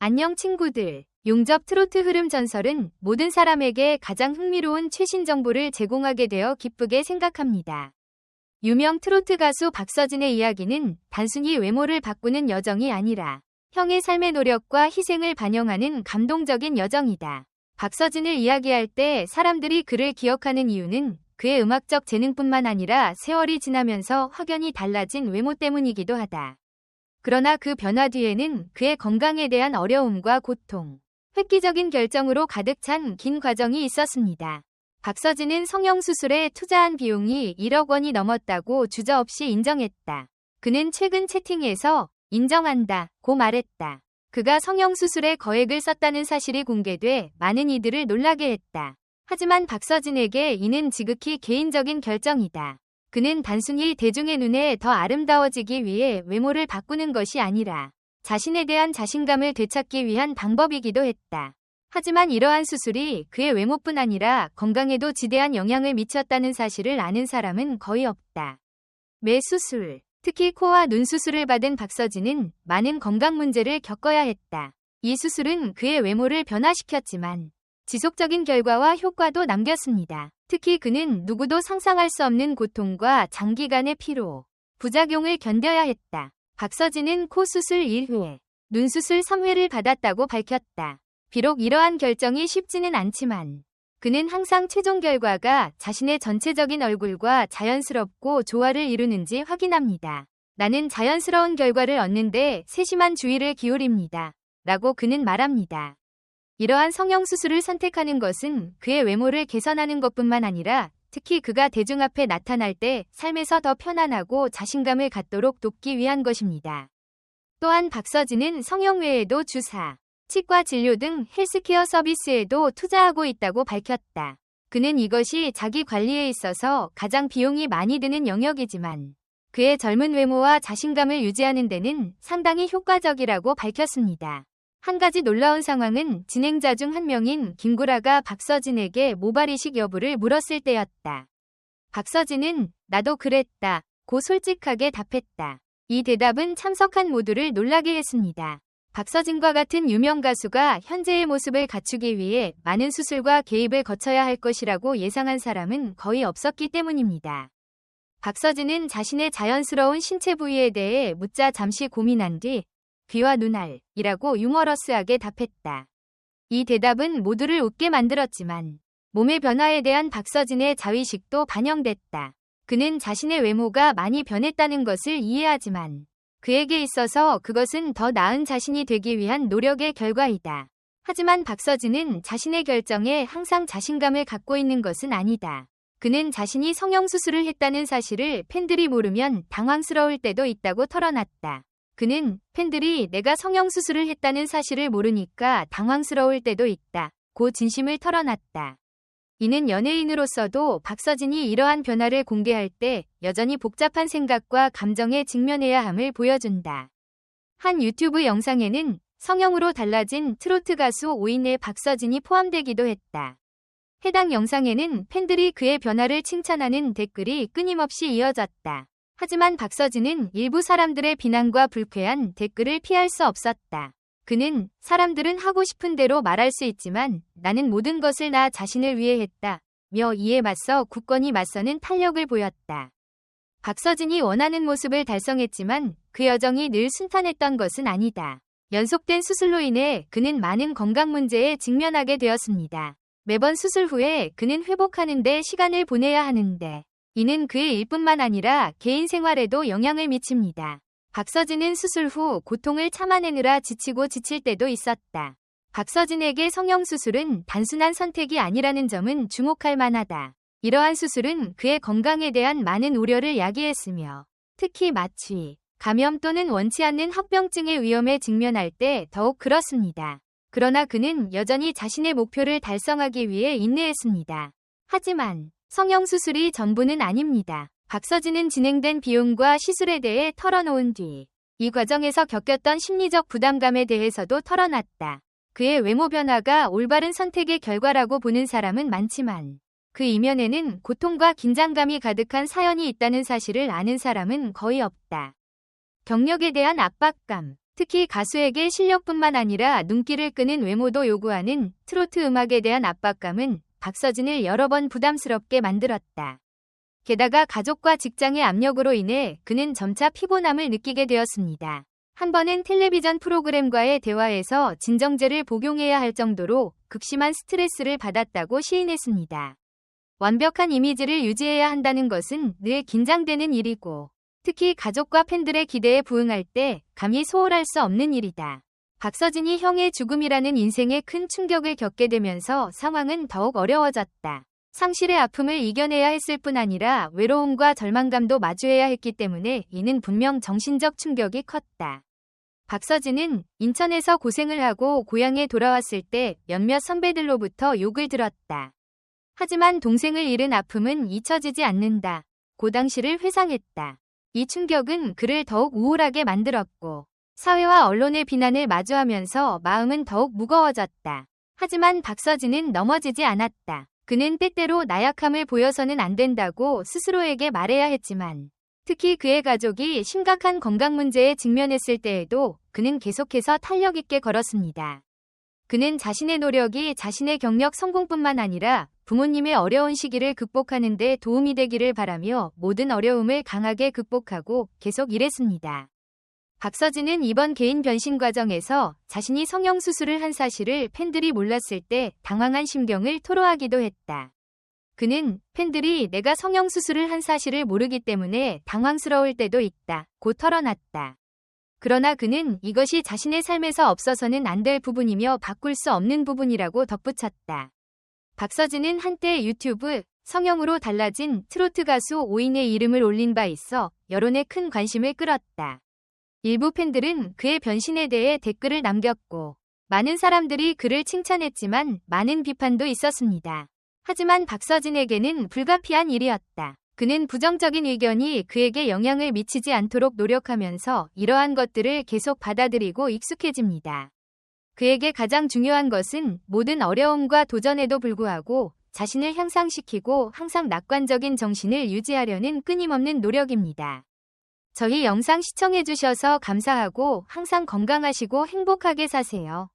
안녕 친구들. 용접 트로트 흐름 전설은 모든 사람에게 가장 흥미로운 최신 정보를 제공하게 되어 기쁘게 생각합니다. 유명 트로트 가수 박서진의 이야기는 단순히 외모를 바꾸는 여정이 아니라 형의 삶의 노력과 희생을 반영하는 감동적인 여정이다. 박서진을 이야기할 때 사람들이 그를 기억하는 이유는 그의 음악적 재능뿐만 아니라 세월이 지나면서 확연히 달라진 외모 때문이기도 하다. 그러나 그 변화 뒤에는 그의 건강에 대한 어려움과 고통, 획기적인 결정으로 가득 찬 긴 과정이 있었습니다. 박서진은 성형수술에 투자한 비용이 1억 원이 넘었다고 주저없이 인정했다. 그는 최근 채팅에서 인정한다고 말했다. 그가 성형수술에 거액을 썼다는 사실이 공개돼 많은 이들을 놀라게 했다. 하지만 박서진에게 이는 지극히 개인적인 결정이다. 그는 단순히 대중의 눈에 더 아름다워지기 위해 외모를 바꾸는 것이 아니라 자신에 대한 자신감을 되찾기 위한 방법이기도 했다. 하지만 이러한 수술이 그의 외모뿐 아니라 건강에도 지대한 영향을 미쳤다는 사실을 아는 사람은 거의 없다. 매 수술, 특히 코와 눈 수술을 받은 박서진은 많은 건강 문제를 겪어야 했다. 이 수술은 그의 외모를 변화시켰지만 지속적인 결과와 효과도 남겼습니다. 특히 그는 누구도 상상할 수 없는 고통과 장기간의 피로, 부작용을 견뎌야 했다. 박서진은 코 수술 1회, 눈 수술 3회를 받았다고 밝혔다. 비록 이러한 결정이 쉽지는 않지만 그는 항상 최종 결과가 자신의 전체적인 얼굴과 자연스럽고 조화를 이루는지 확인합니다. 나는 자연스러운 결과를 얻는데 세심한 주의를 기울입니다. 라고 그는 말합니다. 이러한 성형수술을 선택하는 것은 그의 외모를 개선하는 것뿐만 아니라 특히 그가 대중 앞에 나타날 때 삶에서 더 편안하고 자신감을 갖도록 돕기 위한 것입니다. 또한 박서진은 성형 외에도 주사, 치과 진료 등 헬스케어 서비스에도 투자하고 있다고 밝혔다. 그는 이것이 자기 관리에 있어서 가장 비용이 많이 드는 영역이지만 그의 젊은 외모와 자신감을 유지하는 데는 상당히 효과적이라고 밝혔습니다. 한 가지 놀라운 상황은 진행자 중 한 명인 김구라가 박서진에게 모발 이식 여부를 물었을 때였다. 박서진은 나도 그랬다고 솔직하게 답했다. 이 대답은 참석한 모두를 놀라게 했습니다. 박서진과 같은 유명 가수가 현재의 모습을 갖추기 위해 많은 수술과 개입을 거쳐야 할 것이라고 예상한 사람은 거의 없었기 때문입니다. 박서진은 자신의 자연스러운 신체 부위에 대해 묻자 잠시 고민한 뒤 귀와 눈알이라고 유머러스하게 답했다. 이 대답은 모두를 웃게 만들었지만 몸의 변화에 대한 박서진의 자의식도 반영됐다. 그는 자신의 외모가 많이 변했다는 것을 이해하지만 그에게 있어서 그것은 더 나은 자신이 되기 위한 노력의 결과이다. 하지만 박서진은 자신의 결정에 항상 자신감을 갖고 있는 것은 아니다. 그는 자신이 성형수술을 했다는 사실을 팬들이 모르면 당황스러울 때도 있다고 털어놨다. 그는 팬들이 내가 성형수술을 했다는 사실을 모르니까 당황스러울 때도 있다고 진심을 털어놨다. 이는 연예인으로서도 박서진이 이러한 변화를 공개할 때 여전히 복잡한 생각과 감정에 직면해야 함을 보여준다. 한 유튜브 영상에는 성형으로 달라진 트로트 가수 오인의 박서진이 포함되기도 했다. 해당 영상에는 팬들이 그의 변화를 칭찬하는 댓글이 끊임없이 이어졌다. 하지만 박서진은 일부 사람들의 비난과 불쾌한 댓글을 피할 수 없었다. 그는 사람들은 하고 싶은 대로 말할 수 있지만 나는 모든 것을 나 자신을 위해 했다며 이에 맞서 굳건히 맞서는 탄력을 보였다. 박서진이 원하는 모습을 달성했지만 그 여정이 늘 순탄했던 것은 아니다. 연속된 수술로 인해 그는 많은 건강 문제에 직면하게 되었습니다. 매번 수술 후에 그는 회복하는 데 시간을 보내야 하는데 이는 그의 일뿐만 아니라 개인 생활에도 영향을 미칩니다. 박서진은 수술 후 고통을 참아내느라 지치고 지칠 때도 있었다. 박서진에게 성형수술은 단순한 선택이 아니라는 점은 주목할 만하다. 이러한 수술은 그의 건강에 대한 많은 우려를 야기했으며 특히 마취, 감염 또는 원치 않는 합병증의 위험에 직면할 때 더욱 그렇습니다. 그러나 그는 여전히 자신의 목표를 달성하기 위해 인내했습니다. 하지만 성형수술이 전부는 아닙니다. 박서진은 진행된 비용과 시술에 대해 털어놓은 뒤 이 과정에서 겪었던 심리적 부담감에 대해서도 털어놨다. 그의 외모 변화가 올바른 선택의 결과라고 보는 사람은 많지만 그 이면에는 고통과 긴장감이 가득한 사연이 있다는 사실을 아는 사람은 거의 없다. 경력에 대한 압박감, 특히 가수에게 실력뿐만 아니라 눈길을 끄는 외모도 요구하는 트로트 음악에 대한 압박감은 박서진을 여러 번 부담스럽게 만들었다. 게다가 가족과 직장의 압력으로 인해 그는 점차 피곤함을 느끼게 되었습니다. 한 번은 텔레비전 프로그램과의 대화에서 진정제를 복용해야 할 정도로 극심한 스트레스를 받았다고 시인했습니다. 완벽한 이미지를 유지해야 한다는 것은 늘 긴장되는 일이고 특히 가족과 팬들의 기대에 부응할 때 감히 소홀할 수 없는 일이다. 박서진이 형의 죽음이라는 인생에 큰 충격을 겪게 되면서 상황은 더욱 어려워졌다. 상실의 아픔을 이겨내야 했을 뿐 아니라 외로움과 절망감도 마주해야 했기 때문에 이는 분명 정신적 충격이 컸다. 박서진은 인천에서 고생을 하고 고향에 돌아왔을 때 몇몇 선배들로부터 욕을 들었다. 하지만 동생을 잃은 아픔은 잊혀지지 않는다. 그 당시를 회상했다. 이 충격은 그를 더욱 우울하게 만들었고 사회와 언론의 비난을 마주하면서 마음은 더욱 무거워졌다. 하지만 박서진은 넘어지지 않았다. 그는 때때로 나약함을 보여서는 안 된다고 스스로에게 말해야 했지만 특히 그의 가족이 심각한 건강 문제에 직면했을 때에도 그는 계속해서 탄력 있게 걸었습니다. 그는 자신의 노력이 자신의 경력 성공뿐만 아니라 부모님의 어려운 시기를 극복하는 데 도움이 되기를 바라며 모든 어려움을 강하게 극복하고 계속 일했습니다. 박서진은 이번 개인 변신 과정에서 자신이 성형수술을 한 사실을 팬들이 몰랐을 때 당황한 심경을 토로하기도 했다. 그는 팬들이 내가 성형수술을 한 사실을 모르기 때문에 당황스러울 때도 있다. 고 털어놨다. 그러나 그는 이것이 자신의 삶에서 없어서는 안 될 부분이며 바꿀 수 없는 부분이라고 덧붙였다. 박서진은 한때 유튜브 성형으로 달라진 트로트 가수 오인의 이름을 올린 바 있어 여론에 큰 관심을 끌었다. 일부 팬들은 그의 변신에 대해 댓글을 남겼고 많은 사람들이 그를 칭찬했지만 많은 비판도 있었습니다. 하지만 박서진에게는 불가피한 일이었다. 그는 부정적인 의견이 그에게 영향을 미치지 않도록 노력하면서 이러한 것들을 계속 받아들이고 익숙해집니다. 그에게 가장 중요한 것은 모든 어려움과 도전에도 불구하고 자신을 향상시키고 항상 낙관적인 정신을 유지하려는 끊임없는 노력입니다. 저희 영상 시청해주셔서 감사하고 항상 건강하시고 행복하게 사세요.